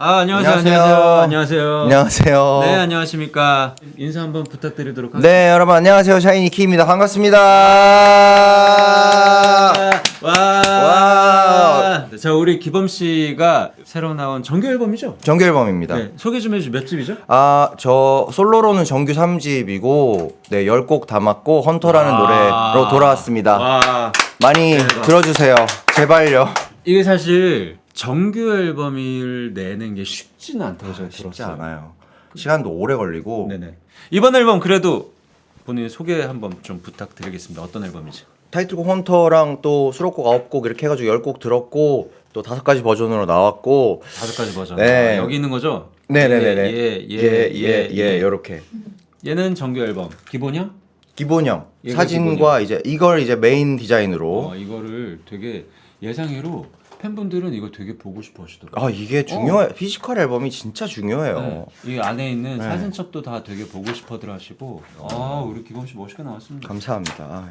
안녕하세요. 안녕하세요. 안녕하세요. 네, 안녕하십니까. 인사 한번 부탁드리도록 하겠습니다. 네, 여러분 안녕하세요. 샤이니키입니다. 반갑습니다. 와. 자, 우리 기범 씨가 새로 나온 정규 앨범이죠? 정규 앨범입니다. 네, 소개 좀 해주세요. 몇 집이죠? 저 솔로로는 정규 3집이고 네, 10곡 담았고 헌터라는 노래로 돌아왔습니다. 와. 많이 대박. 들어주세요. 제발요. 이게 사실 정규 앨범을 내는 게 쉽지는 않다고 제가 쉽지 들었어요. 않아요. 시간도 오래 걸리고. 네네. 이번 앨범 그래도 본인 소개 한번 좀 부탁드리겠습니다. 어떤 앨범이죠? 타이틀곡 헌터랑 또 수록곡 9곡 이렇게 해가지고 10곡 들었고 또 5가지 버전으로 나왔고 5가지 버전. 네. 여기 있는 거죠? 네네네네. 예. 요렇게 얘는 정규 앨범. 기본형? 기본형 얘가 사진과 기본형. 이제 이걸 이제 메인 디자인으로 이거를 되게 예상외로 팬분들은 이거 되게 보고 싶어 하시더라고요. 이게 중요해. 피지컬 앨범이 진짜 중요해요. 네. 이 안에 있는 네. 사진첩도 다 되게 보고 싶어들 하시고 우리 기범 씨 멋있게 나왔습니다. 감사합니다.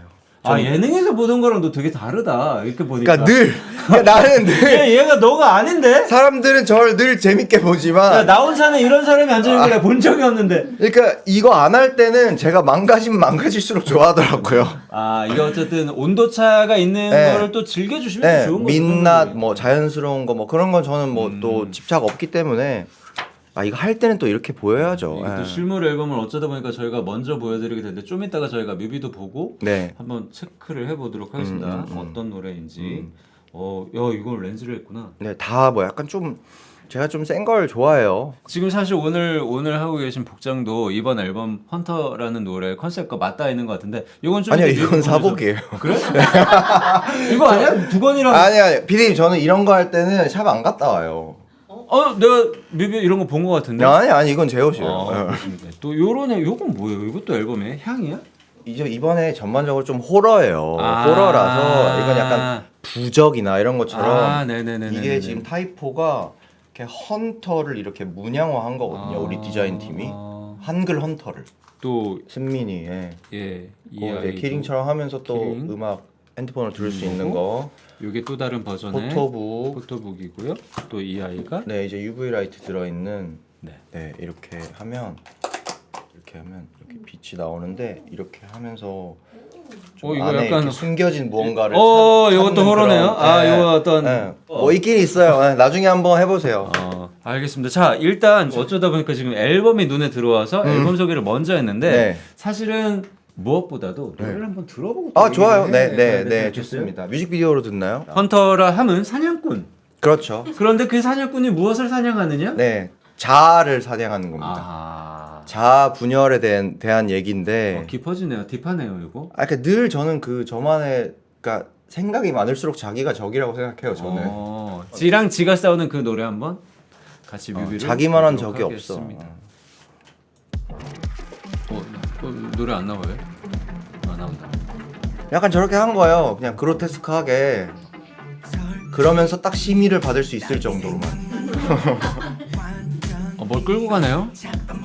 아유. 예능에서 보던 거랑 너 되게 다르다. 이렇게 보니까. 그러니까 나는 늘 얘가 너가 아닌데? 사람들은 저를 늘 재밌게 야, 보지만 나 혼자는 이런 사람이 앉아있는 걸 내가 본 적이 없는데. 그러니까 이거 안 할 때는 제가 망가지면 망가질수록 좋아하더라고요. 이게 어쨌든 온도차가 있는 네. 거를 또 즐겨주시면 네, 좋은 거죠. 민낯 팬분들이. 뭐 자연스러운 거 뭐 그런 건 저는 뭐 또 집착 없기 때문에 이거 할 때는 또 이렇게 보여야죠. 이게 또 예. 실물 앨범을 어쩌다 보니까 저희가 먼저 보여드리게 됐는데 좀 이따가 저희가 뮤비도 보고 네. 한번 체크를 해보도록 하겠습니다. 어떤 노래인지. 이걸 렌즈를 했구나. 네, 다 뭐 약간 좀 제가 좀 센 걸 좋아해요. 지금 사실 오늘 하고 계신 복장도 이번 앨범 헌터라는 노래 컨셉과 맞닿아 있는 것 같은데 이건 좀 아니요, 이렇게 이건 뮤비 사복이에요. 보여줘. 그래? 이거 아니야? 두건이랑 아니, 피디님 저는 이런 거 할 때는 샵 안 갔다 와요. 내가 뮤비 이런 거 본 것 같은데. 아니, 이건 제 옷이에요. 그렇습니까? 또 요건 뭐예요? 이것도 앨범에 향이야? 이제 이번에 전반적으로 좀 호러예요. 아. 호러라서 이건 약간 부적이나 이런 것처럼 네네네네. 이게 지금 타이포가 이렇게 헌터를 이렇게 문양화한 거거든요. 우리 디자인 팀이 한글 헌터를 또 승민이 이 이제 아이도 키링처럼 하면서 또 키링. 음악 핸드폰으로 들을 수 있는 거 요게 또 다른 버전의 포토북 포토북이고요. 또 이 아이가 네 이제 UV 라이트 들어있는 네. 이렇게 하면 이렇게 빛이 나오는데 이렇게 하면서 좀 이거 안에 약간 이렇게 숨겨진 무언가를 이것도 찾는 호러네요. 그런, 이거 어떤 뭐 있긴 있어요. 나중에 한번 해보세요. 알겠습니다. 자, 일단 어쩌다 보니까 지금 앨범이 눈에 들어와서 앨범 소개를 먼저 했는데 네. 사실은 무엇보다도 노래를 한번 들어보고 좋아요. 얘기를 해. 네, 어떻겠어요? 좋습니다. 뮤직비디오로 듣나요? 헌터라 함은 사냥꾼. 그렇죠. 그런데 그 사냥꾼이 무엇을 사냥하느냐? 네, 자아를 사냥하는 겁니다. 자아 분열에 대한 얘기인데, 깊어지네요. 딥하네요, 이거. 그러니까 늘 저는 저만의, 그러니까 생각이 많을수록 자기가 적이라고 생각해요. 저는 지랑 지가 싸우는 그 노래 한번 같이 뮤비를 자기만한 보도록 적이 없어. 하겠습니다. 노래 안 나와요? 나온다. 약간 저렇게 한 거예요. 그냥 그로테스크하게. 그러면서 딱 심의를 받을 수 있을 정도로만. 뭘 끌고 가나요?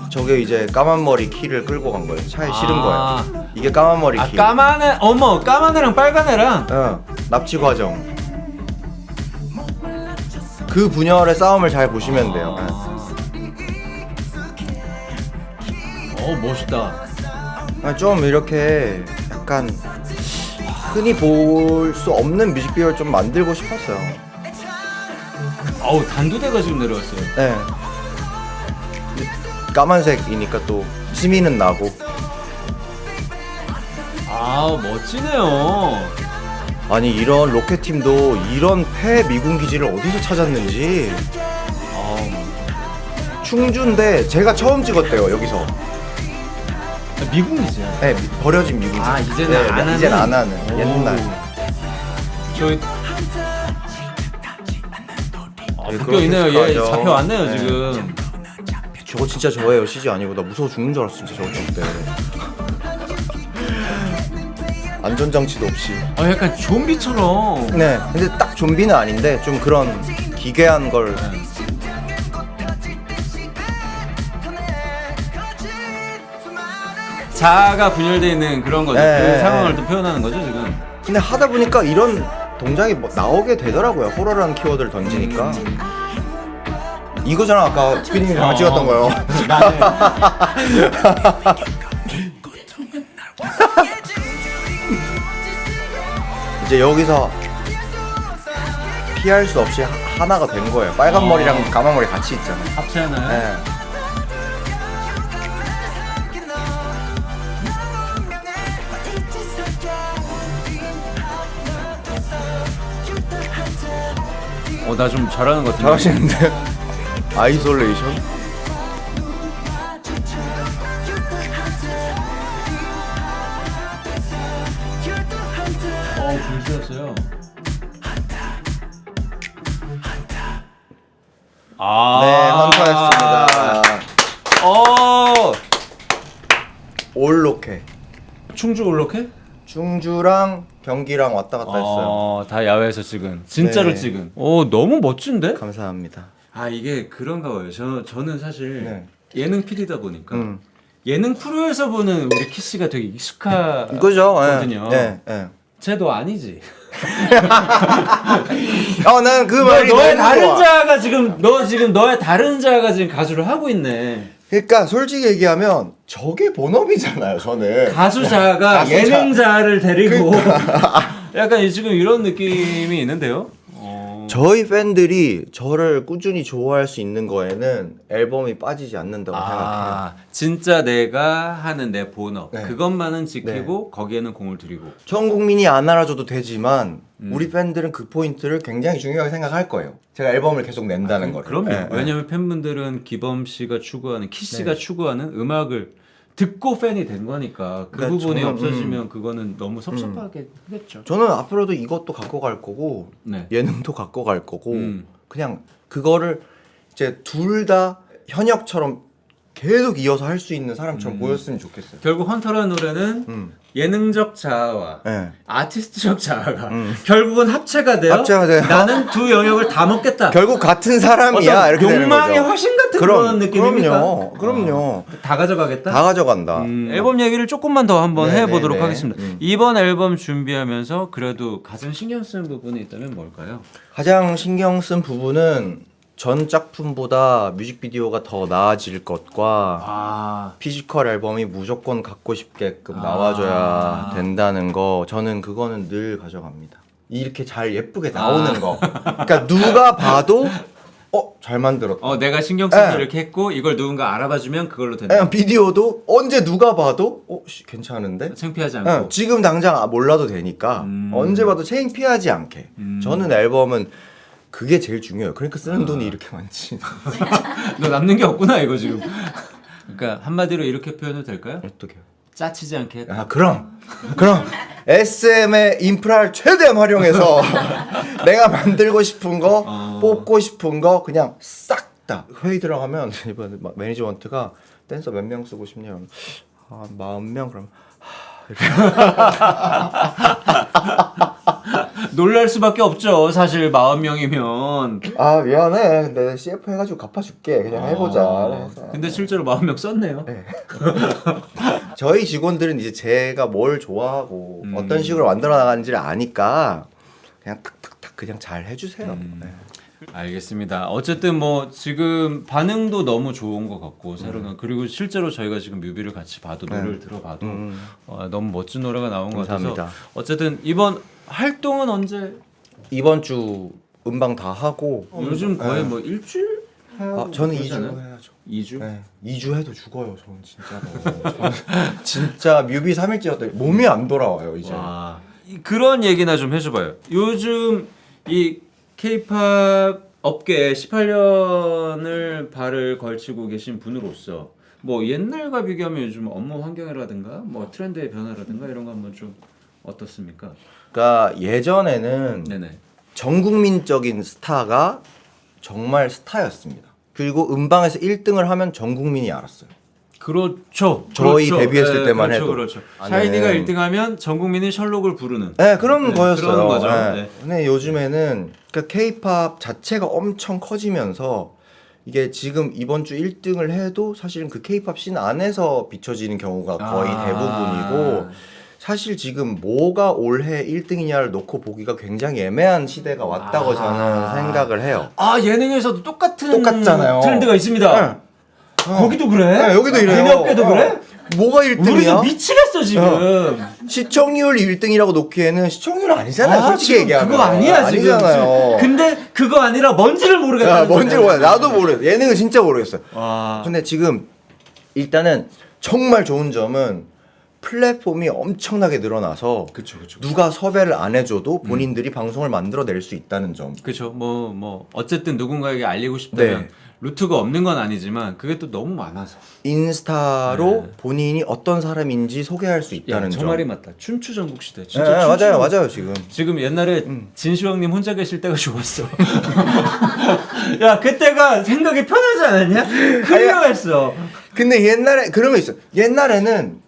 저게 이제 까만 머리 키를 끌고 간 거예요. 차에 실은 거예요. 이게 까만 머리 키. 까만 애, 까만 애랑 빨간 애랑. 납치 과정. 그 분열의 싸움을 잘 보시면 돼요. 멋있다. 좀 이렇게 약간 흔히 볼 수 없는 뮤직비디오를 좀 만들고 싶었어요. 단두대가 지금 내려왔어요. 네. 까만색이니까 또 시미는 나고. 멋지네요. 아니 이런 로켓 팀도 이런 폐 미군 기지를 어디서 찾았는지. 충주인데 제가 처음 찍었대요 여기서. 미군이죠. 네, 버려진 미군. 이제는 안 하는. 이제는 안 하는. 옛날. 저희 네, 묶여 있네요. 얘 그렇게 잡혀왔네요 네. 지금. 저거 진짜 저예요. CG 아니고 나 무서워 죽는 줄 알았어 진짜 저거 찍을 때. 안전장치도 없이. 약간 좀비처럼. 네, 근데 딱 좀비는 아닌데 좀 그런 기괴한 걸. 자아가 분열되어 있는 그런 거죠. 네, 그 상황을 또 표현하는 거죠 지금. 근데 하다 보니까 이런 동작이 뭐 나오게 되더라고요. 호러라는 키워드를 던지니까. 이거잖아 아까 피디님이랑 찍었던 거요. 이제 여기서 피할 수 없이 하나가 된 거예요. 빨간 머리랑 까만 머리 같이 있잖아요. 합체하나요? 네. 나 좀 잘하는 것 같은데. 잘하시는데? 아이솔레이션? 불쓰였어요. 네, 헌터였습니다. 올로케. 충주 올로케? 충주랑 경기랑 왔다 갔다 했어요. 다 야외에서 찍은. 진짜로 네. 찍은. 너무 멋진데? 감사합니다. 이게 그런가 봐요. 저는 사실 네. 예능 PD다 보니까 예능 프로에서 보는 우리 키씨가 되게 익숙하거든요. 그죠? 예. 예. 쟤도 아니지. 난 그 말이 너의 너무 다른 좋아. 자아가 지금 너의 다른 자아가 지금 가수를 하고 있네. 그러니까 솔직히 얘기하면 저게 본업이잖아요. 저는 가수 자아가 가수 예능 자아를 데리고 약간 지금 이런 느낌이 있는데요. 저희 팬들이 저를 꾸준히 좋아할 수 있는 거에는 앨범이 빠지지 않는다고 생각해요. 진짜 내가 하는 내 본업 네. 그것만은 지키고 거기에는 공을 들이고. 전 국민이 안 알아줘도 되지만 우리 팬들은 그 포인트를 굉장히 중요하게 생각할 거예요. 제가 앨범을 계속 낸다는 거를. 그럼요. 네, 왜냐면 팬분들은 기범 씨가 추구하는 키 씨가 추구하는 음악을 듣고 팬이 된 거니까 그 그러니까 부분이 저는, 없어지면 그거는 너무 섭섭하게 하겠죠. 저는 앞으로도 이것도 갖고 갈 거고 네. 예능도 갖고 갈 거고 그냥 그거를 이제 둘 다 현역처럼 계속 이어서 할 수 있는 사람처럼 보였으면 좋겠어요. 결국 헌터라는 노래는 예능적 자아와 네. 아티스트적 자아가 결국은 합체가 돼요. 합체가 돼요. 나는 두 영역을 다 먹겠다. 결국 같은 사람이야 어떤 이렇게 되는 욕망의 거죠. 화신 같은 그런 느낌입니까? 그럼요. 다 가져가겠다. 다 가져간다. 앨범 얘기를 조금만 더 한번 네, 해보도록 네, 네. 하겠습니다. 이번 앨범 준비하면서 그래도 가장 신경 쓰는 부분이 있다면 뭘까요? 가장 신경 쓴 부분은 전 작품보다 뮤직비디오가 더 나아질 것과 피지컬 앨범이 무조건 갖고 싶게끔 나와줘야 된다는 거. 저는 그거는 늘 가져갑니다. 이렇게 잘 예쁘게 나오는 거. 그러니까 누가 봐도 잘 만들었다. 내가 신경 써서 네. 이렇게 했고 이걸 누군가 알아봐주면 그걸로 된다. 비디오도 언제 누가 봐도 괜찮은데? 창피하지 않고. 지금 당장 몰라도 되니까 언제 봐도 창피하지 않게. 저는 앨범은 그게 제일 중요해요. 그러니까 쓰는 돈이 이렇게 많지. 너 남는 게 없구나 이거 지금. 그러니까 한마디로 이렇게 표현해도 될까요? 어떻게요? 짜치지 않게 했다. 그럼 SM의 인프라를 최대한 활용해서 내가 만들고 싶은 거 뽑고 싶은 거 그냥 싹 다 회의 들어가면 이번에 매니저먼트가 댄서 몇 명 쓰고 싶냐? 40명 그럼 놀랄 수밖에 없죠. 사실 40명이면. 미안해. 근데 CF 해가지고 갚아줄게. 그냥 해보자. 그래서. 근데 실제로 40명 썼네요. 네. 저희 직원들은 이제 제가 뭘 좋아하고 어떤 식으로 만들어 나가는지를 아니까 그냥 탁탁탁 그냥 잘 해주세요. 네. 알겠습니다. 어쨌든 뭐 지금 반응도 너무 좋은 것 같고 새로운 그리고 실제로 저희가 지금 뮤비를 같이 봐도 노래를 들어봐도 너무 멋진 노래가 나온 것 감사합니다. 같아서 어쨌든 이번 활동은 언제? 이번 주 음방 다 하고 요즘 거의 뭐 일주일? 저는 2주 그러잖아요. 해야죠. 2주? 네. 2주 해도 죽어요. 저는 진짜로. 저는 진짜 뮤비 3일째였더니 몸이 안 돌아와요 이제. 와, 그런 얘기나 좀 해줘봐요. 요즘 이 K-팝 업계에 18년을 발을 걸치고 계신 분으로서 뭐 옛날과 비교하면 요즘 업무 환경이라든가 뭐 트렌드의 변화라든가 이런 거 한번 좀 어떻습니까? 그러니까 예전에는 네네. 전 국민적인 스타가 정말 스타였습니다. 그리고 음방에서 1등을 하면 전 국민이 알았어요. 그렇죠. 저희 그렇죠. 데뷔했을 때만 그렇죠, 해도. 그렇죠. 아, 샤이니가 네. 1등하면 전 국민이 셜록을 부르는. 네, 그런 네, 거였어요. 그런 거죠. 네. 네. 근데 요즘에는 그러니까 K-팝 자체가 엄청 커지면서 이게 지금 이번 주 1등을 해도 사실은 그 K-팝 씬 안에서 비춰지는 경우가 거의 대부분이고 사실 지금 뭐가 올해 1등이냐를 놓고 보기가 굉장히 애매한 시대가 왔다고 저는 생각을 해요. 아 예능에서도 똑같잖아요. 트렌드가 있습니다. 거기도 그래? 네, 여기도 이래요. 니네 업계도 그래? 뭐가 우리도 1등이야? 미치겠어 지금. 시청률 1등이라고 놓기에는 시청률 아니잖아요. 솔직히 지금 얘기하면. 그거 아니야 지금. 아니잖아요. 근데 그거 아니라 뭔지를 모르겠다. 뭔지 몰라. 나도 모르겠어. 예능은 진짜 모르겠어요. 와. 근데 지금 일단은 정말 좋은 점은 플랫폼이 엄청나게 늘어나서 그쵸. 누가 섭외를 안 해줘도 본인들이 방송을 만들어낼 수 있다는 점. 그렇죠. 뭐 어쨌든 누군가에게 알리고 싶다면 네. 루트가 없는 건 아니지만 그게 또 너무 많아서. 인스타로 네. 본인이 어떤 사람인지 소개할 수 있다는 저 점. 말이 맞다. 춤추 전국 시대. 네, 진짜 맞아요 지금. 지금 옛날에 진시황님 혼자 계실 때가 좋았어. 야 그때가 생각이 편하지 않았냐? 훌륭했어. 근데 옛날에 그런 거 있어. 옛날에는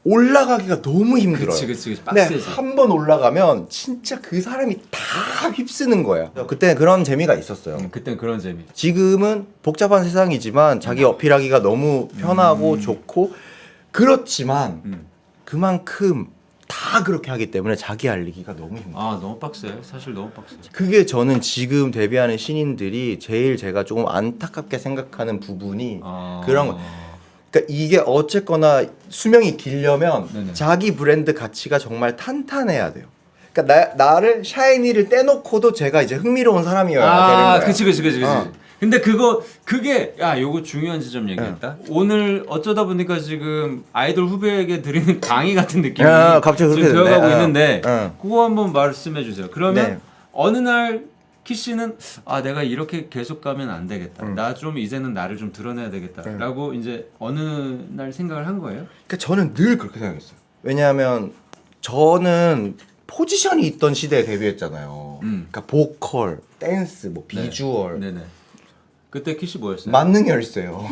올라가기가 너무 힘들어요. 그치 근데 빡세지. 한 번 올라가면 진짜 그 사람이 다 휩쓰는 거예요. 그때 그런 재미가 있었어요. 그땐 그런 재미. 지금은 복잡한 세상이지만 자기 어필하기가 너무 편하고 좋고 그렇지만 그만큼 다 그렇게 하기 때문에 자기 알리기가 너무 힘들어요. 아 너무 빡세. 사실 너무 빡세. 그게 저는 지금 데뷔하는 신인들이 제일 제가 조금 안타깝게 생각하는 부분이 그런 거. 그러니까 이게 어쨌거나 수명이 길려면 네네. 자기 브랜드 가치가 정말 탄탄해야 돼요. 그러니까 나를 샤이니를 떼놓고도 제가 이제 흥미로운 사람이어야 되는 거야. 그치. 어. 근데 그게 야 요거 중요한 지점 얘기했다. 오늘 어쩌다 보니까 지금 아이돌 후배에게 드리는 강의 같은 느낌이 갑자기 그렇게 지금 되어가고 됐네. 있는데 응. 그거 한번 말씀해 주세요. 그러면 네. 어느 날 키씨는 내가 이렇게 계속 가면 안 되겠다. 나 좀 이제는 나를 좀 드러내야 되겠다라고 이제 어느 날 생각을 한 거예요. 그러니까 저는 늘 그렇게 생각했어요. 왜냐하면 저는 포지션이 있던 시대에 데뷔했잖아요. 그러니까 보컬, 댄스, 뭐 비주얼, 네네. 그때 키씨 뭐였어요? 만능 열쇠요.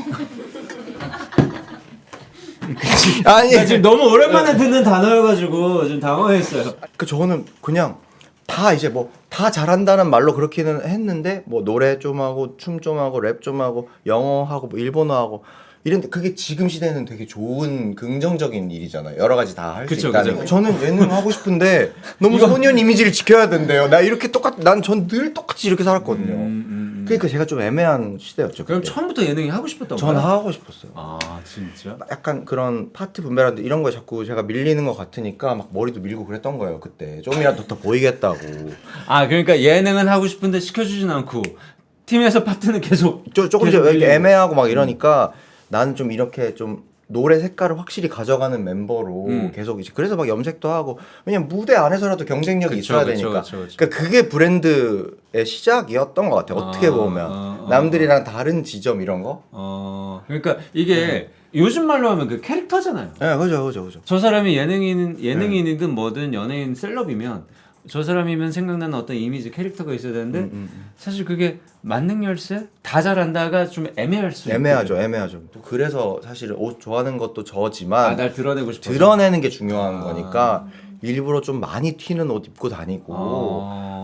아니, 나 지금 너무 오랜만에 듣는 단어여가지고 좀 당황했어요. 그 저는 그냥 다 이제 뭐 다 잘한다는 말로 그렇게는 했는데 뭐 노래 좀 하고 춤 좀 하고 랩 좀 하고 영어 하고 뭐 일본어 하고 이런데 그게 지금 시대는 되게 좋은 긍정적인 일이잖아요. 여러 가지 다 할 수 그쵸, 있다는 그쵸. 거. 저는 예능 하고 싶은데 너무 소년 이미지를 지켜야 된대요. 나 이렇게 난 전 늘 똑같이 이렇게 살았거든요. 그러니까 제가 좀 애매한 시대였죠. 그럼 그때. 처음부터 예능이 하고 싶었던 전 거야? 하고 싶었어요. 아 진짜? 약간 그런 파트 분배라든지 이런 거에 자꾸 제가 밀리는 것 같으니까 막 머리도 밀고 그랬던 거예요. 그때 좀이라도 더 보이겠다고. 그러니까 예능은 하고 싶은데 시켜주진 않고 팀에서 파트는 계속 조금 계속 이렇게 밀리고. 애매하고 막 이러니까 나는 좀 이렇게 좀 노래 색깔을 확실히 가져가는 멤버로 계속 이제 그래서 막 염색도 하고 왜냐면 무대 안에서라도 경쟁력이 그쵸, 있어야 그쵸, 되니까 그쵸. 그러니까 그게 브랜드의 시작이었던 것 같아요. 어떻게 보면 남들이랑 다른 지점 이런 거. 그러니까 이게 요즘 말로 하면 그 캐릭터잖아요. 네, 그죠. 저 사람이 예능인이든 뭐든 연예인 셀럽이면 저 사람이면 생각나는 어떤 이미지 캐릭터가 있어야 되는데 사실 그게 만능 열쇠 다 잘한다가 좀 애매할 수 애매하죠. 또 그래서 사실 옷 좋아하는 것도 저지만 날 드러내고 싶어. 드러내는 게 중요한 거니까 일부러 좀 많이 튀는 옷 입고 다니고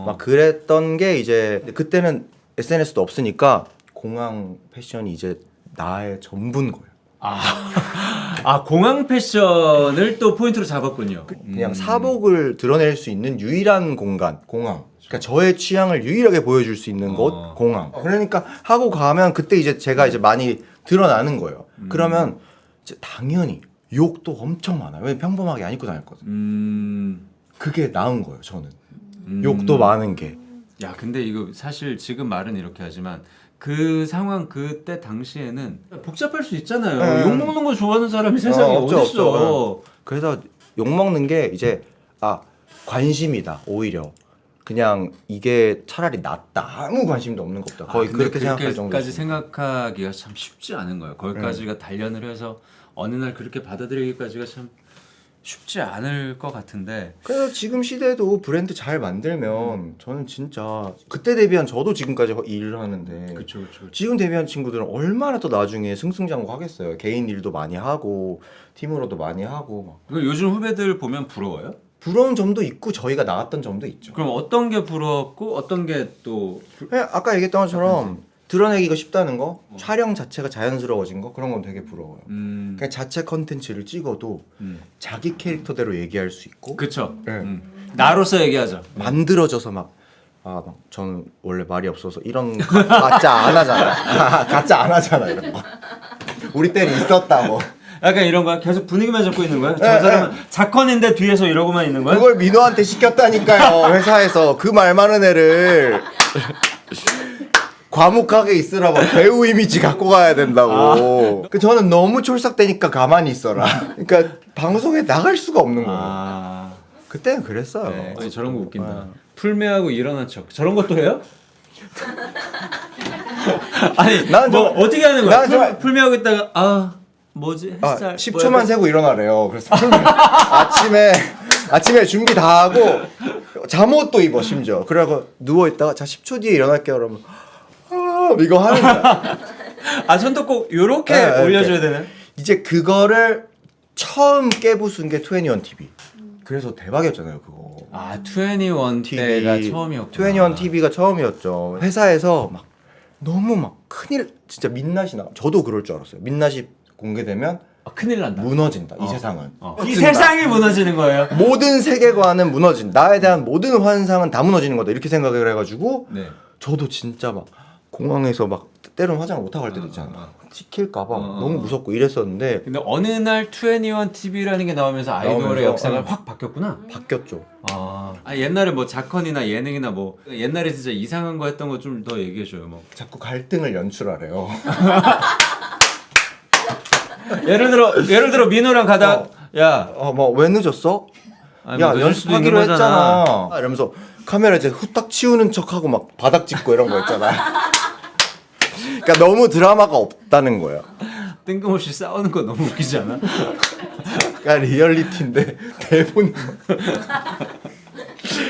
막 그랬던 게 이제 그때는 SNS도 없으니까 공항 패션이 이제 나의 전부인 거예요. 공항 패션을 또 포인트로 잡았군요. 그냥 사복을 드러낼 수 있는 유일한 공간, 공항. 그러니까 저의 취향을 유일하게 보여줄 수 있는 곳, 공항. 그러니까 하고 가면 그때 이제 제가 이제 많이 드러나는 거예요. 그러면 이제 당연히 욕도 엄청 많아요. 왜냐면 평범하게 안 입고 다녔거든요. 그게 나은 거예요, 저는. 욕도 많은 게. 야, 근데 이거 사실 지금 말은 이렇게 하지만 그 상황 그때 당시에는 복잡할 수 있잖아요. 욕 먹는 거 좋아하는 사람이 세상에 어딨어. 그래서 욕 먹는 게 이제 관심이다 오히려. 그냥 이게 차라리 낫다. 아무 관심도 없는 것보다 거의 그렇게 생각할 정도. 그렇게까지 생각하기가 참 쉽지 않은 거예요. 거기까지가 단련을 해서 어느 날 그렇게 받아들이기까지가 참 쉽지 않을 것 같은데. 그래서 지금 시대도 브랜드 잘 만들면 저는 진짜 그때 데뷔한 저도 지금까지 일을 하는데 그쵸. 지금 데뷔한 친구들은 얼마나 더 나중에 승승장구하겠어요. 개인 일도 많이 하고 팀으로도 많이 하고 막. 요즘 후배들 보면 부러워요? 부러운 점도 있고 저희가 나왔던 점도 있죠. 그럼 어떤 게 부럽고 어떤 게 또 아까 얘기했던 것처럼 드러내기가 쉽다는 거, 촬영 자체가 자연스러워진 거 그런 건 되게 부러워요. 음. 그냥 자체 컨텐츠를 찍어도 자기 캐릭터대로 얘기할 수 있고 그쵸. 네. 나로서 얘기하자. 만들어져서 막 저는 원래 말이 없어서 이런 가짜 안 하잖아. 가짜 안 하잖아 이런 거. 우리 때는 있었다 뭐. 약간 이런 거야? 계속 분위기만 잡고 있는 거야? 네, 저 사람은 작건인데 뒤에서 이러고만 있는 거야? 그걸 민호한테 시켰다니까요. 회사에서 그 말 많은 애를 과묵하게 있으라고 배우 이미지 갖고 가야 된다고. 저는 너무 촐싹대니까 가만히 있어라. 그러니까 방송에 나갈 수가 없는 거예요. 그때는 그랬어요. 네. 아니, 저런 거 웃긴다. 풀매하고 일어난 척. 저런 것도 해요? 아니, 난 뭐 좀- 어떻게 하는 거야? 난 좀- 풀매하고 있다가 뭐지? 햇살. 10초만 세고 일어나래요. 그래서 아침에 준비 다 하고 잠옷도 입어 심지어. 그래고 누워 있다가 자 10초 뒤에 일어날게요. 그러면 이거 하는 거야. 손도 꼭 요렇게 네, 올려줘야 되네. 이제 그거를 처음 깨부순 게 21 TV. 그래서 대박이었잖아요 그거. 21 때가 처음이었구나. 21 TV가 처음이었죠. 회사에서 막 너무 막 큰일 진짜 민낯이 나. 저도 그럴 줄 알았어요. 민낯이 공개되면 큰일 난다. 무너진다. 이 세상은. 이 세상이 무너지는 거예요. 모든 세계관은 무너진다. 나에 대한 모든 환상은 다 무너지는 거다. 이렇게 생각을 해가지고 네. 저도 진짜 막 공항에서 막 때로는 화장을 못 하고 갈 때도 있잖아. 찍힐까봐 너무 무섭고 이랬었는데 근데 어느 날 21 TV라는 게 나오면서 아이돌의 나오면서, 역사가 확 바뀌었구나. 바뀌었죠. 옛날에 뭐 작건이나 예능이나 뭐 옛날에 진짜 이상한 거 했던 거 좀 더 얘기해 줘요. 뭐 자꾸 갈등을 연출하래요. 예를 들어 민호랑 가다 야, 뭐 왜 늦었어? 아니, 야 뭐 늦을 수도 연습하기로 있는 거잖아. 했잖아. 이러면서 카메라 이제 후딱 치우는 척하고 막 바닥 짚고 이런 거 있잖아. 그러니까 너무 드라마가 없다는 거야. 뜬금없이 싸우는 거 너무 웃기지 않아? 그러니까 리얼리티인데 대본이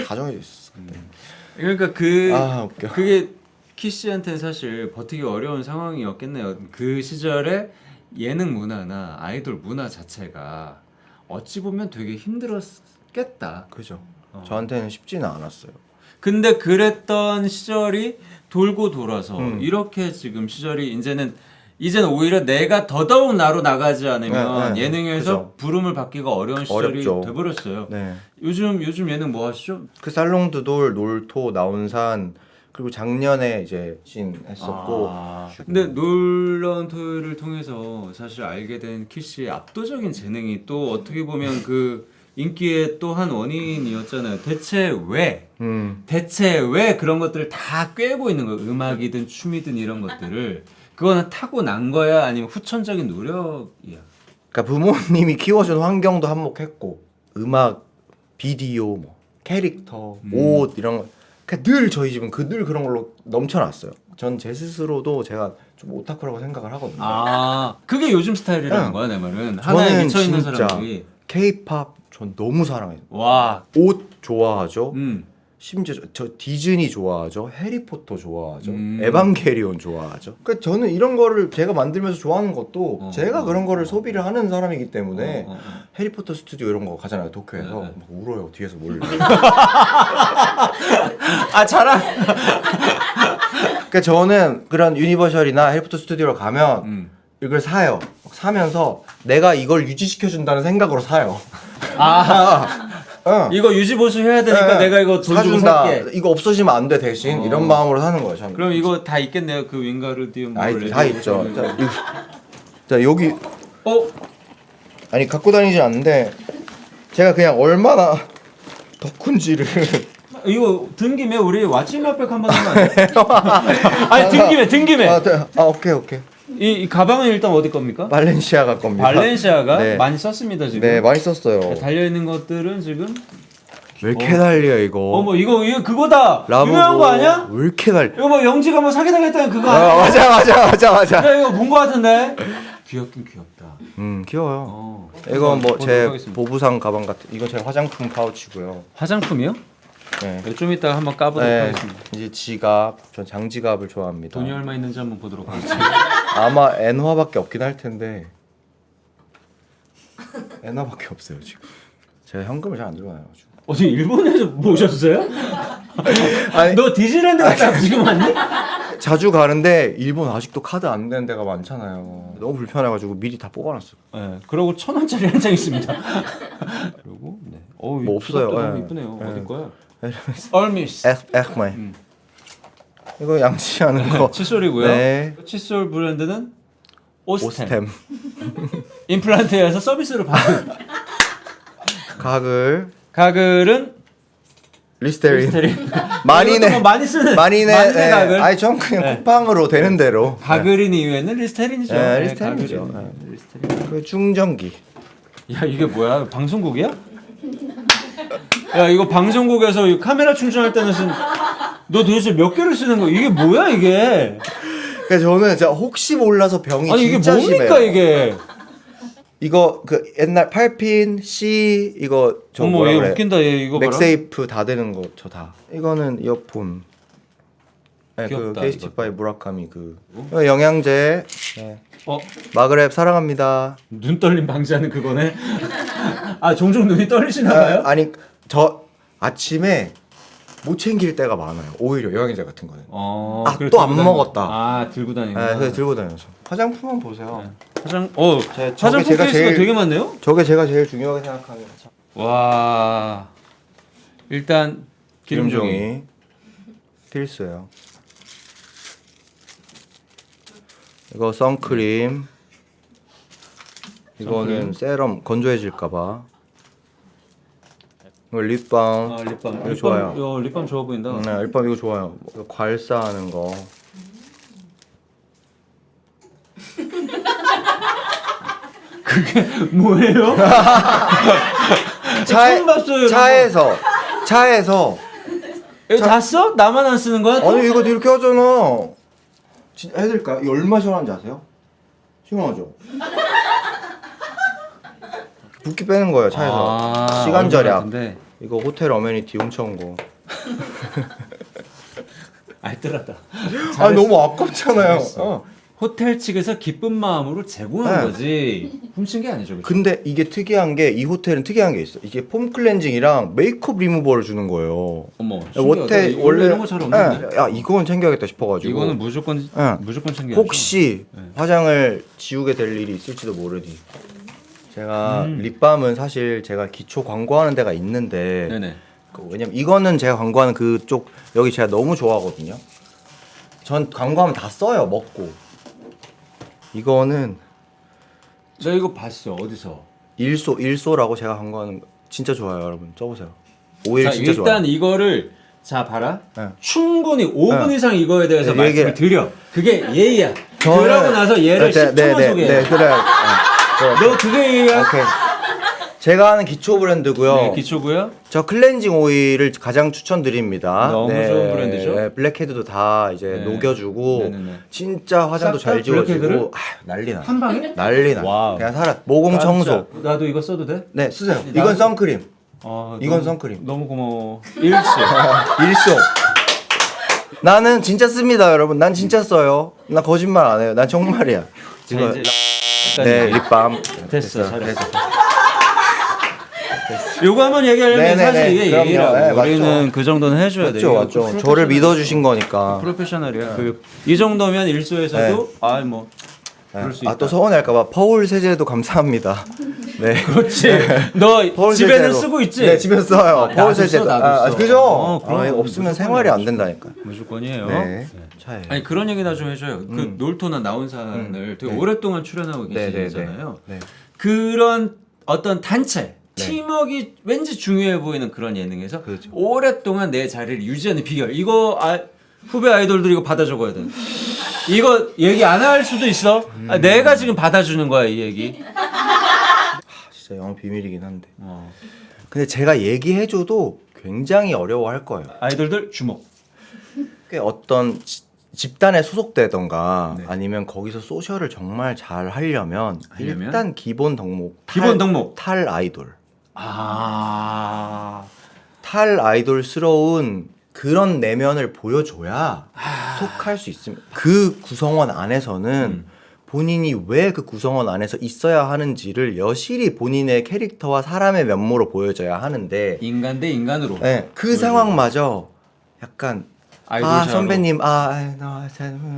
가정이 있어. 그러니까 웃겨. 그게 키 씨한테는 사실 버티기 어려운 상황이었겠네요. 그 시절에 예능 문화나 아이돌 문화 자체가 어찌 보면 되게 힘들었겠다. 그죠. 저한테는 쉽지는 않았어요. 근데 그랬던 시절이 돌고 돌아서 이렇게 지금 시절이 이제는 오히려 내가 더더욱 나로 나가지 않으면 네, 예능에서 그죠. 부름을 받기가 어려운 시절이 어렵죠. 돼버렸어요. 네. 요즘 예능 뭐 하시죠? 그 살롱드돌, 놀토, 나온산 그리고 작년에 이제 신 했었고. 근데 놀라운 토요일을 통해서 사실 알게 된 키씨의 압도적인 재능이 또 어떻게 보면 그 인기의 또 한 원인이었잖아요. 대체 왜 그런 것들을 다 꿰고 있는 거예요? 음악이든 춤이든 이런 것들을. 그거는 타고난 거야? 아니면 후천적인 노력이야? 그러니까 부모님이 키워준 환경도 한몫했고 음악, 비디오, 뭐 캐릭터, 옷 이런 거. 그러니까 늘 저희 집은 늘 그런 걸로 넘쳐났어요. 전 제 스스로도 제가 좀 오타쿠라고 생각을 하거든요. 그게 요즘 스타일이라는 응. 거야, 내 말은. 하나에 미쳐 있는 진짜 사람들이. K-팝 전 너무 사랑해요. 와. 옷 좋아하죠. 음. 심지어 저 디즈니 좋아하죠. 해리포터 좋아하죠. 음. 에반게리온 좋아하죠. 그러니까 저는 이런 거를 제가 만들면서 좋아하는 것도 제가 그런 거를 어. 소비를 하는 사람이기 때문에 해리포터 스튜디오 이런 거 가잖아요. 도쿄에서 네. 막 울어요. 뒤에서 몰래. 자랑. 그러니까 저는 그런 유니버셜이나 해리포터 스튜디오를 가면 이걸 사요. 사면서 내가 이걸 유지시켜 준다는 생각으로 사요. 이거 유지 보수 해야 되니까 네. 내가 이거 돈 주고 사준다. 살게. 이거 없어지면 안 돼 대신 이런 마음으로 사는 거예요. 저는. 그럼 이거 다 있겠네요. 그 윙가르디움 다 있죠. 자 여기 아니 갖고 다니지 않는데 제가 그냥 얼마나 덕훈지를 이거 든 김에 우리 왓츠 핫백 한번 하면 안 돼? 아니 든 김에 오케이 이 가방은 일단 어디 겁니까? 발렌시아가 겁니다. 발렌시아가 네. 많이 썼습니다 지금. 네 많이 썼어요. 달려 있는 것들은 지금 왜 이렇게 달려 이거? 뭐 이거 그거다. 라보고. 유명한 거 아니야? 왜 이렇게 달려? 이거 뭐 영지가 뭐 사기당했다는 그거 아니야? 맞아. 야, 이거 본 거 같은데. 귀엽긴 귀엽다. 귀여워요. 이건 뭐 제 하겠습니다. 보부상 가방 같은. 이건 제 화장품 파우치고요. 화장품이요? 네. 좀 이따 한번 까보도록 하겠습니다. 이제 지갑. 전 장지갑을 좋아합니다. 돈이 얼마 있는지 한번 보도록 하겠습니다. 아마 엔화밖에 없긴 할 텐데 엔화밖에 없어요 지금. 제가 현금을 잘 안 들고 다녀가지고. 어디 일본에서 모셨어요? 아니, 너 디즈니랜드 갔다 지금 왔니? 자주 가는데 일본 아직도 카드 안 되는 데가 많잖아요. 너무 불편해가지고 미리 다 뽑아놨어요. 네. 그리고 1,000원짜리 한 장 있습니다. 그리고 네. 뭐 없어요. 너무 예. 이쁘네요. 예. 어디 거야? 얼미스. 엑마이. 이거 양치하는 거. 칫솔이고요. 네. 칫솔 브랜드는 오스템. 오스템. 임플란트에서 서비스로 받은 가글은 리스테린. 리스테린. 많이네. 이것도 뭐 많이 쓰는 많이네. 많이네 가글. 아니 전 그냥 네. 쿠팡으로 되는 대로. 가글인 이유에는 리스테린이죠. 네, 리스테린이죠. 가글인. 리스테린. 그 충전기. 야 이게 뭐야? 방송국이야? 야 이거 방송국에서 이 카메라 충전할 때는 너 도대체 몇 개를 쓰는 거야? 이게 뭐야 이게? 그래서 저는 진짜 혹시 몰라서 병이 아니 이게 진짜 뭡니까 심해요. 이게? 이거 그 옛날 8핀 C 이거 저 어머 뭐라 얘 그래? 웃긴다 얘 이거 봐라. 맥세이프 다 되는 거 저 다. 이거는 이어폰. 네, 그 귀엽다, 케이스티파이 무라카미 그 이거 영양제. 네. 마그랩 사랑합니다. 눈 떨림 방지하는 그거네. 아 종종 눈이 떨리시나 봐요? 아니 저 아침에 못 챙길 때가 많아요. 오히려 영양제 같은 거는. 아, 그래, 또 안 들고 먹었다. 아 들고 다니는. 네, 그래서 들고 다녀서. 화장품만 보세요. 화장 저게 화장품 제가 케이스가 제일- 되게 많네요. 저게 제가 제일 중요하게 생각하는 거죠. 와 일단 기름종이. 기름종이 필수예요. 이거 선크림. 이거는 세럼 건조해질까봐. 이거 립밤. 아 립밤. 이거 좋아요. 이거 립밤 좋아 보인다. 네, 립밤 이거 좋아요. 이거 괄사하는 거. 뭐예요? 처음 봤어요, 차에서 이거 다 써? 나만 안 쓰는 거야? 아니 이거 이렇게 하잖아. 진짜 해드릴까요? 이거 얼마 시원한지 아세요? 시원하죠? 붓기 빼는 거예요 차에서. 시간 절약. 이거 호텔 어메니티 훔쳐온 거. 알뜰하다. 아 너무 아깝잖아요. 잘했어. 호텔 측에서 기쁜 마음으로 제공한 네. 거지 훔친 게 아니죠. 그치? 근데 이게 특이한 게 이 호텔은 특이한 게 있어. 이게 폼 클렌징이랑 메이크업 리무버를 주는 거예요. 어머 호텔 원래 이런 거 잘 없는데. 야 이건 챙겨야겠다 싶어가지고. 이거는 무조건 네. 무조건 챙겨야죠. 혹시 네. 화장을 지우게 될 일이 있을지도 모르니. 제가 립밤은 사실 제가 기초 광고하는 데가 있는데 네네. 왜냐면 이거는 제가 광고하는 그쪽 여기 제가 너무 좋아하거든요. 전 광고하면 다 써요 먹고. 이거는 나 이거 봤어 어디서? 일소라고 제가 광고하는 거 진짜 좋아요 여러분 써보세요. 오일 자 진짜 일단 좋아요. 이거를 자 봐라. 네. 충분히 5분 네. 이상 이거에 대해서 네, 말씀을 얘기를- 드려. 그게 예의야. 그러고 나서 얘를 10초만 소개해. 네 그래. 너 그게 예의야? 오케이. 제가 하는 기초 브랜드고요. 네, 기초고요. 저 클렌징 오일을 가장 추천드립니다. 너무 좋은 브랜드죠? 네, 블랙헤드도 다 이제 네. 녹여주고 네네네. 진짜 화장도 싹 다 잘 지워지고 블랙헤드를? 난리 나. 한 방에? 난리 나. 와우. 그냥 살아. 모공 청소. 깜짝. 나도 이거 써도 돼? 네 쓰세요. 나도- 이건 선크림. 이건 너무- 선크림. 너무 고마워. 일시. 일소. 나는 진짜 씁니다, 여러분. 난 진짜 써요. 나 거짓말 안 해요. 난 정말이야. 자 이거 이제 네 립밤. 됐어. 잘했어. 요거 한번 얘기하려면 네네네. 사실 이게 그럼요. 예의라고. 네, 맞죠. 우리는 그 정도는 해줘야 돼. 맞죠, 맞죠. 저를 믿어주신 거니까. 프로페셔널이야. 이 정도면 일소에서도 뭐 그럴 수 있다. 또 서운할까봐 퍼울 세제도 감사합니다. 네. 그렇지. 너 퍼울 집에는 세제로. 쓰고 있지? 네, 집에서 써요. 나도 퍼울 써, 세제도. 나도 써. 그죠? 그럼 이거 없으면 생활이 안 된다니까. 무조건이에요. 네. 차에. 아니 그런 얘기나 좀 해줘요. 그 놀토나 나온산을 되게 오랫동안 출연하고 계시잖아요. 네. 그런 어떤 단체, 팀워크가 왠지 중요해 보이는 그런 예능에서 그렇죠. 오랫동안 내 자리를 유지하는 비결. 이거 후배 아이돌들 이거 받아 적어야 돼. 이거 얘기 안 할 수도 있어. 내가 지금 받아주는 거야 이 얘기. 진짜 영어 비밀이긴 한데. 근데 제가 얘기해줘도 굉장히 어려워할 거예요. 아이돌들 주목. 어떤 집단에 소속되던가 네. 아니면 거기서 소셜을 정말 잘 하려면 일단 기본 덕목. 탈 아이돌. 탈 아이돌스러운 그런 내면을 보여줘야 속할 수 있습니다. 그 구성원 안에서는 본인이 왜 그 구성원 안에서 있어야 하는지를 여실히 본인의 캐릭터와 사람의 면모로 보여줘야 하는데 인간 대 인간으로. 네, 그 상황마저 약간 아이돌 아 샤로. 선배님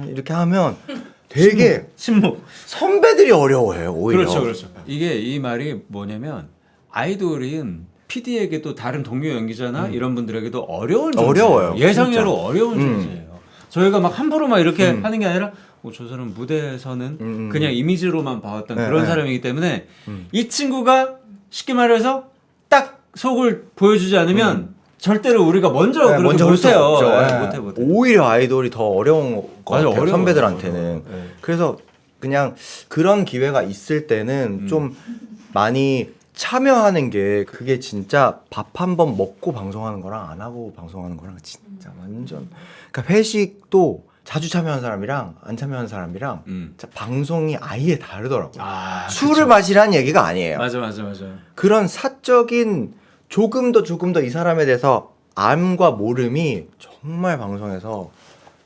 이렇게 하면 되게 침묵. 선배들이 어려워해요 오히려. 그렇죠. 이게 이 말이 뭐냐면 아이돌은 PD에게도 다른 동료 연기자나 이런 분들에게도 어려운 존재예요. 어려워요, 예상외로 진짜. 어려운 존재예요. 저희가 막 함부로 막 이렇게 음. 하는 게 아니라 저 사람 무대에서는 음. 그냥 이미지로만 봐왔던 네, 그런 네. 사람이기 때문에 이 친구가 쉽게 말해서 딱 속을 보여주지 않으면 절대로 우리가 먼저 그렇게 먼저 올 수 못해요. 없죠. 네, 못해. 오히려 아이돌이 더 어려운 것 맞아, 같아요. 어려워요. 선배들한테는. 어려워요. 네. 그래서 그냥 그런 기회가 있을 때는 좀 많이 참여하는 게 그게 진짜 밥 한 번 먹고 방송하는 거랑 안 하고 방송하는 거랑 진짜 완전. 그러니까 회식도 자주 참여한 사람이랑 안 참여한 사람이랑 진짜 방송이 아예 다르더라고요. 술을 그쵸. 마시라는 얘기가 아니에요. 맞아. 그런 사적인 조금 더 이 사람에 대해서 암과 모름이 정말 방송에서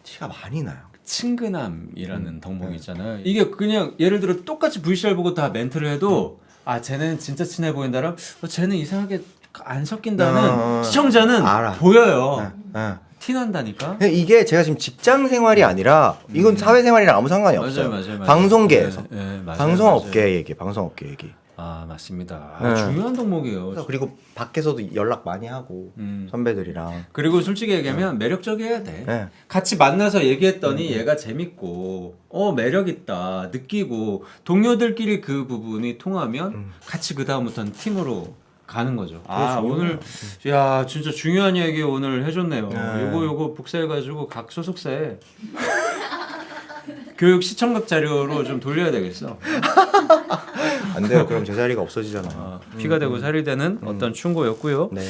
티가 많이 나요. 친근함이라는 덕목이 있잖아요. 이게 그냥 예를 들어 똑같이 VCR 보고 다 멘트를 해도 쟤는 진짜 친해 보인다랑 쟤는 이상하게 안 섞인다는 시청자는 알아. 보여요. 네. 티 난다니까. 근데 이게 제가 지금 직장 생활이 아니라 이건 사회생활이랑 아무 상관이 없어요. 맞아요. 방송계에서. 네, 맞아요. 방송업계 얘기, 방송업계 얘기. 맞습니다. 네. 중요한 덕목이에요. 그리고 밖에서도 연락 많이 하고 선배들이랑. 그리고 솔직히 얘기하면 매력적이어야 돼. 네. 같이 만나서 얘기했더니 얘가 재밌고 매력 있다 느끼고 동료들끼리 그 부분이 통하면 같이 그 다음부터는 팀으로 가는 거죠. 오늘 야 진짜 중요한 얘기 오늘 해줬네요. 네. 요거 복사해가지고 각 소속사에 교육 시청각 자료로 좀 돌려야 되겠어. 안 돼요. 그럼 제 자리가 없어지잖아요. 피가 되고 살이 되는 어떤 충고였고요. 네.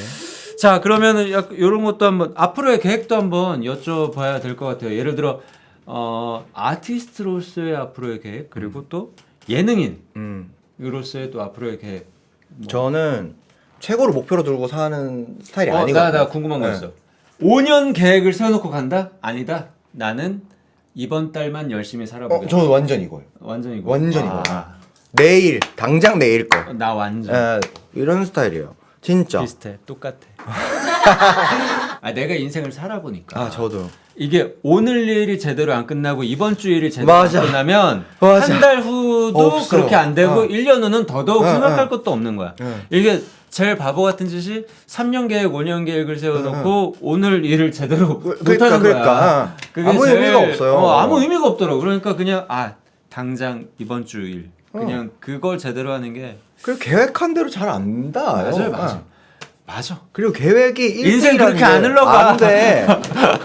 자 그러면은 이런 것도 한번 앞으로의 계획도 한번 여쭤봐야 될 것 같아요. 예를 들어 아티스트로서의 앞으로의 계획 그리고 또 예능인으로서의 또 앞으로의 계획. 저는 최고를 목표로 들고 사는 스타일이 아니거든요. 나 궁금한 거 네. 있어. 5년 계획을 세워놓고 간다? 아니다. 나는 이번 달만 열심히 살아보겠다. 저는 완전 이거예요. 완전 이거. 완전 이거. 내일 당장 내일 거. 나 완전 이런 스타일이에요. 진짜. 비슷해. 똑같아. 내가 인생을 살아보니까. 저도. 이게 오늘 일이 제대로 안 끝나고 이번 주 일이 제대로 맞아. 안 끝나면 맞아. 한 달 후도 없어. 그렇게 안 되고 1년 후는 더더욱 생각할 것도 없는 거야. 응. 이게 제일 바보 같은 짓이 3년 계획, 5년 계획을 세워놓고 오늘 일을 제대로 못하는 거야. 그게 아무 의미가 없어요. 아무 의미가 없더라고. 그러니까 그냥 당장 이번 주 일. 그냥 그걸 제대로 하는 게 그리고 계획한 대로 잘 안 닿아요. 맞아. 그리고 계획이 인생 그렇게 안 흘러가. 안 돼.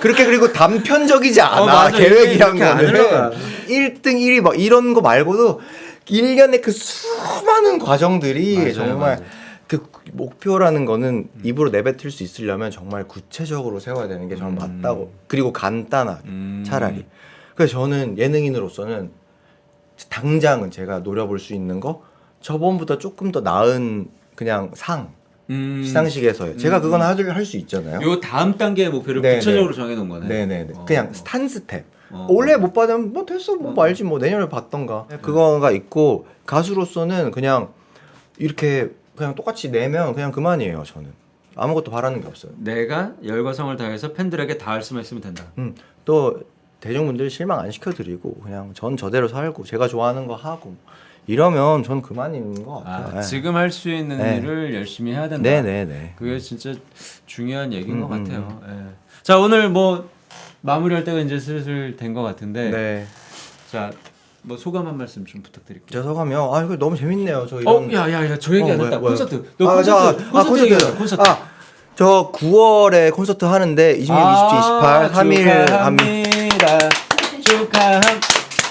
그렇게 그리고 단편적이지 않아. 맞아. 계획이란 그렇게 안 거는 흘러가. 1등 1위 막 이런 거 말고도 1년의 그 수많은 과정들이 맞아요, 정말 맞아요. 그 목표라는 거는 입으로 내뱉을 수 있으려면 정말 구체적으로 세워야 되는 게 저는 맞다고. 그리고 간단하게 차라리. 그래서 저는 예능인으로서는 당장은 제가 노려볼 수 있는 거 저번보다 조금 더 나은 그냥 시상식에서요. 제가 그건 할 수 있잖아요. 요 다음 단계의 목표를 네네. 구체적으로 정해놓은 거네. 네네네. 그냥 한 스텝. 올해 못 받으면 뭐 됐어, 뭐 말지 뭐 내년에 받던가. 그거가 있고 가수로서는 그냥 이렇게 그냥 똑같이 내면 그냥 그만이에요. 저는 아무것도 바라는 게 없어요. 내가 열과성을 다해서 팬들에게 닿을 수만 있으면 된다. 또 대중분들 실망 안 시켜드리고 그냥 전 저대로 살고 제가 좋아하는 거 하고 이러면 전 그만인 것 같아요. 네. 지금 할 수 있는 네. 일을 열심히 해야 된다. 네네네. 그게 진짜 중요한 얘기인 것 같아요. 예. 자 오늘 뭐 마무리할 때가 이제 슬슬 된 것 같은데, 네. 자 뭐 소감 한 말씀 좀 부탁드릴게요. 제 소감이요. 이거 너무 재밌네요. 저 이런. 야야야 저 얘기 안 했다. 뭐야? 콘서트. 너 콘서트 얘기해. 콘서트. 저 9월에 콘서트 하는데 26, 27, 28, 3일 축하합니다. 축하함.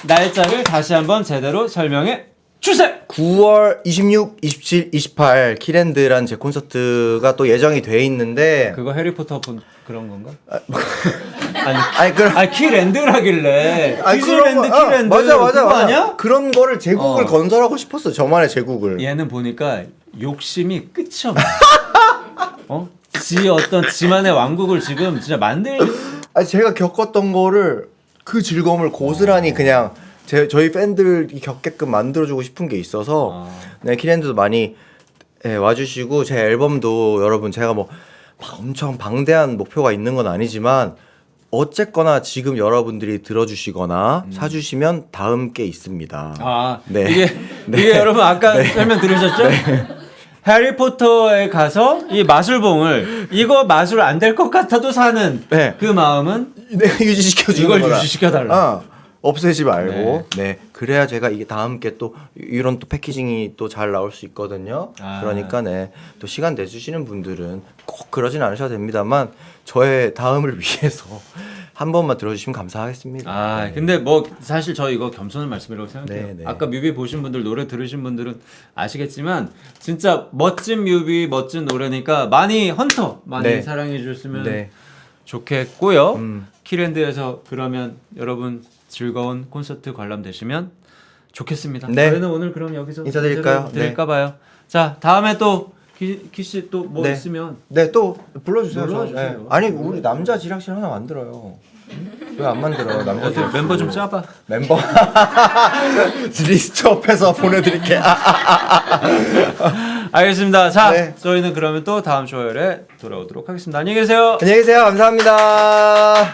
날짜를 다시 한번 제대로 설명해 주세요. 9월 26, 27, 28 키랜드란 제 콘서트가 또 예정이 돼 있는데 그거 해리포터 본 그런 건가? 그럼 키랜드라길래. 그런 디즈니랜드 거- 키랜드. 맞아. 그거 아니야? 그런 거를 제국을 건설하고 싶었어. 저만의 제국을. 얘는 보니까 욕심이 끝이 없네. 지만의 왕국을 지금 진짜 제가 겪었던 거를 그 즐거움을 고스란히 그냥 저희 팬들이 겪게끔 만들어주고 싶은 게 있어서 네, 키랜드도 많이 와주시고 제 앨범도 여러분 제가 막 엄청 방대한 목표가 있는 건 아니지만 어쨌거나 지금 여러분들이 들어주시거나 사주시면 다음 게 있습니다. 아, 네. 이게 여러분 아까 설명 들으셨죠? 해리포터에 가서 이 마술봉을 이거 마술 안 될 것 같아도 사는 네. 그 마음은 내가 유지시켜주는 이걸 거라. 유지시켜달라. 없애지 말고. 네. 그래야 제가 이게 다음 게 또 이런 또 패키징이 또 잘 나올 수 있거든요. 아. 그러니까 네. 또 시간 내주시는 분들은 꼭 그러진 않으셔도 됩니다만 저의 다음을 위해서 한 번만 들어주시면 감사하겠습니다. 아, 네. 근데 뭐 사실 저 이거 겸손한 말씀이라고 생각해요. 네, 네. 아까 뮤비 보신 분들, 노래 들으신 분들은 아시겠지만 진짜 멋진 뮤비, 멋진 노래니까 많이 헌터 많이 네. 사랑해 주셨으면 네. 좋겠고요. 키랜드에서 그러면 여러분 즐거운 콘서트 관람되시면 좋겠습니다. 네. 저희는 오늘 그럼 여기서 인사드릴까요? 드릴까 봐요. 자, 다음에 또 키씨 또 뭐 네. 있으면 네, 또 불러주세요. 불러주세요. 네. 아니 우리 남자 지락실 하나 만들어요. 왜 안 만들어요? 남자 어떻게 지락실. 멤버 좀 짜봐. 멤버 리스트업해서 보내드릴게. 알겠습니다. 자, 네. 저희는 그러면 또 다음 주말에 돌아오도록 하겠습니다. 안녕히 계세요. 안녕히 계세요. 감사합니다.